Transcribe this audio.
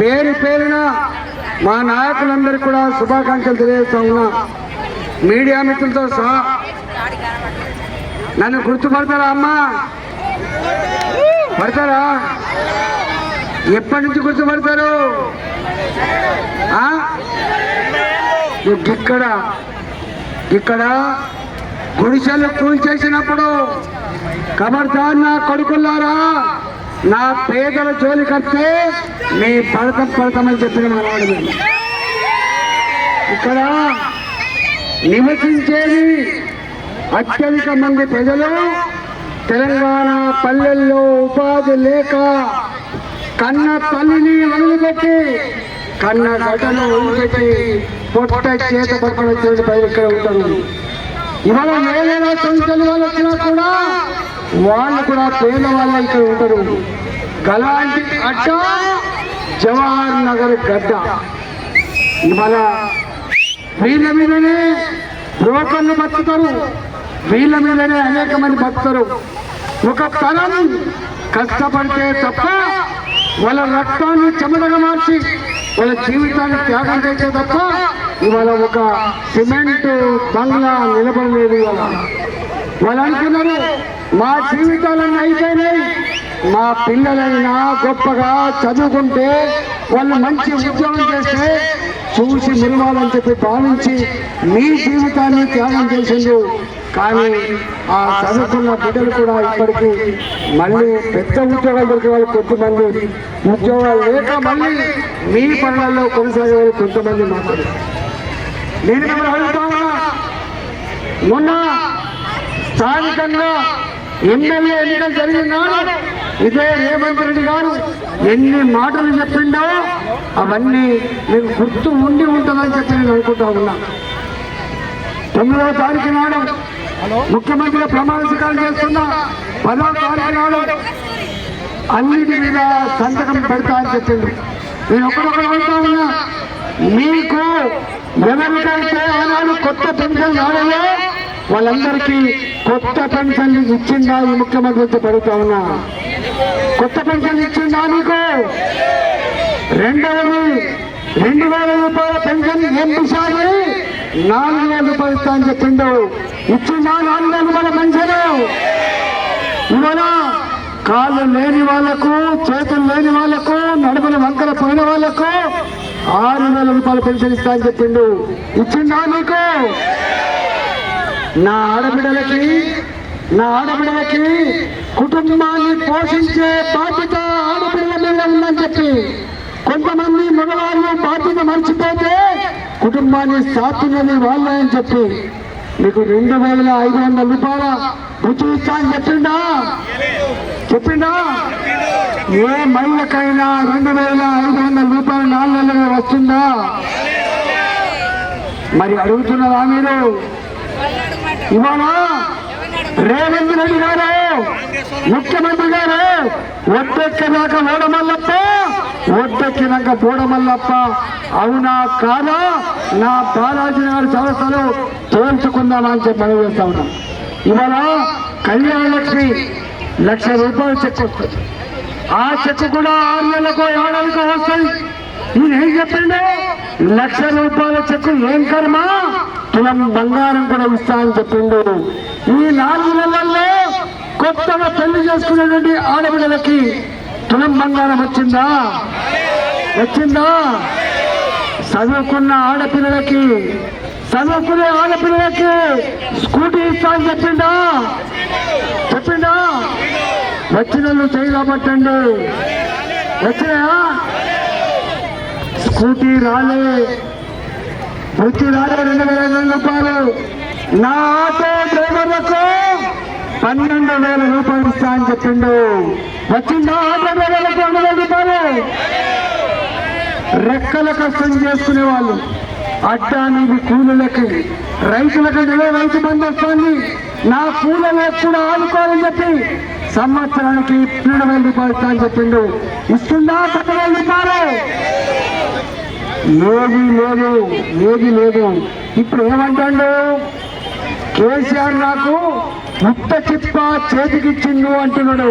పేరు పేరున మా నాయకులందరికీ కూడా శుభాకాంక్షలు తెలియజేస్తా ఉన్నా. మీడియా మిత్రులతో సహా నన్ను గుర్తుపడతారా అమ్మా? పడతారా? ఎప్పటి నుంచి గుర్తుపడతారు? ఇక్కడ గుడిసెలు కూల్చేసినప్పుడు ఖబర్దార్ నా కొడుకులారా, నా పేదల జోలికస్తే మీ పడతామని చెప్పిన మనవాడు. ఇక్కడ నివసించేది అత్యధిక మంది ప్రజలు తెలంగాణ పల్లెల్లో ఉపాధి లేక కన్న తల్లిని వదిలిపెట్టి కన్న గడ్డను వదిలిపెట్టి పొట్ట చేత పట్టుకుని వచ్చే ప్రజలు ఇక్కడ ఉంటారు. ఇవాళ ఏదైనా సంస్థలు వాళ్ళు వచ్చినా కూడా వాళ్ళు కూడా పేదవాళ్ళు ఇక్కడ ఉంటారు. గలాంటి అడ్డ జవహర్ నగర్ గడ్డ. ఇవాళ వీళ్ళ మీదనే బ్రోకర్లు బతుకుతారు, వీళ్ళ మీదనే అనేక మంది బతుకుతారు. ఒక తరం కష్టపడితే తప్ప వాళ్ళ రక్తాన్ని చెమటగా మార్చి వాళ్ళ జీవితాన్ని త్యాగం చేసే తప్ప ఇవాళ ఒక సిమెంట్ బంగ్లా నిలబడలేదు. వాళ్ళు అనుకున్నారు మా జీవితాలన్నీ అయిపోయినాయి, మా పిల్లలైనా గొప్పగా చదువుకుంటే వాళ్ళు మంచి ఉద్యోగం చేస్తే చూసి నిలవాలని చెప్పి భావించి మీ జీవితాన్ని త్యాగం చేసిండు. కానీ ఆ చదువుకున్న బిడ్డలు కూడా ఇప్పటికీ మళ్ళీ పెద్ద ఉద్యోగాలు దొరికే వాళ్ళు కొంతమంది, ఉద్యోగాలు లేక మళ్ళీ మీ పనులలో కొనసాగే వాళ్ళు కొంతమంది మాత్రమే. నేను అడుగుతా ఉన్నా, మొన్న స్థానికంగా ఎమ్మెల్యే ఎన్నికలు జరిగినాడు ఇదే రేవంత్ రెడ్డి గారు ఎన్ని మాటలు చెప్పిండో అవన్నీ మీకు గుర్తు ఉండి ఉంటుందని చెప్పి నేను అనుకుంటా ఉన్నా. 9వ తారీఖు నాడు ముఖ్యమంత్రి ప్రమాణ స్వీకారం చేస్తున్నా, 10వ తారీఖు నాడు అన్నిటి మీద సంతకం పెడతా అని చెప్పింది. నేను ఒకరొకరు అడుగుతా ఉన్నా, మీకు ఎవరికైతే ఆనాడు కొత్త పెన్షన్ రాలేదో వాళ్ళందరికీ కొత్త పెన్షన్ ఇచ్చిందా ఈ ముఖ్యమంత్రి పెడుతా ఉన్నా? కొత్త పెన్షన్ ఇచ్చిందా మీకు? రెండవది 2000 రూపాయల పెన్షన్ ఎంపిసారి 4000 రూపాయలు ఇస్తా అని చెప్పిండు. ఇచ్చిందా 4000 రూపాయల పెన్షన్? ఇవాళ కాళ్ళు లేని వాళ్లకు, చేతులు లేని వాళ్లకు, నడుముల వంకర పోయిన వాళ్లకు 6000 రూపాయల పెన్షన్ ఇస్తా అని చెప్పిండు. ఇచ్చిందా మీకు? నా ఆడబిడ్డలకి కుటుంబాన్ని పోషించే బాధ్యత ఆడపిల్లల మీద ఉందని చెప్పి కొంతమంది మగవాళ్ళు బాధ్యత మర్చిపోతే కుటుంబాన్ని సాతున్నది వాళ్ళని చెప్పి మీకు 2500 రూపాయల రుచి ఇస్తా అని చెప్పిండా? ఏ మహిళకైనా 2500 రూపాయలు 4 నెలలుగా వస్తుందా? మరి అడుగుతున్నారా మీరు? ఇవాళ రేవంత్ రెడ్డి గారు ముఖ్యమంత్రి గారు ఒడ్డెక్కినాక ఓడమల్లప్ప, ఒడ్డెక్కినాక పోడమల్లప్ప అవునా కాదా నా బాలాజీ నగర్ చౌరస్తాలో తేల్చుకుందామా అని చెప్పి మనం చేస్తా ఉన్నాం. ఇవాళ కళ్యాణ లక్ష్మి 1,00,000 రూపాయలు చెక్ వస్తుంది. ఆ చెక్ కూడా 6 నెలలకు 7 వస్తుంది. ఈయన ఏం చెప్పిండు? 1,00,000 రూపాయల చెక్కు ఏం కర్మ, తులం బంగారం కూడా ఇస్తా అని చెప్పిండు. ఈ 4 నెలల్లో కొత్తగా పెళ్లి చేసుకునేటువంటి ఆడపిల్లలకి తులం బంగారం వచ్చిందా? చదువుకునే ఆడపిల్లలకి స్కూటీ ఇస్తా అని చెప్పిండా? వచ్చిన వాళ్ళు చేయబట్టండి. వచ్చినాయా? స్కూటీ రాలే, వృత్తి రాలే. 2,500 రూపాయలు. నా ఆటో డ్రైవర్లకు 12,000 రూపాయలు ఇస్తా అని చెప్పిండు. వచ్చిందా ఆటో డ్రైవర్లకు 2,000 రూపాయలు? రెక్కల కష్టం చేసుకునే వాళ్ళు అడ్డానికి కూలీలకి, రైతులకి రైతు బంధు వస్తుంది. నా కూలీలు ఎప్పుడు ఆదుకోవాలని చెప్పి సంవత్సరానికి 12,000 రూపాయలు ఇస్తా అని చెప్పిండు. ఇస్తుందా 10,000 రూపాయలు? ఏది లేదు. ఇప్పుడు ఏమంటాడు కేసీఆర్? నాకు ముట్ట చిప్ప చేతికిచ్చిండు అంటున్నాడు.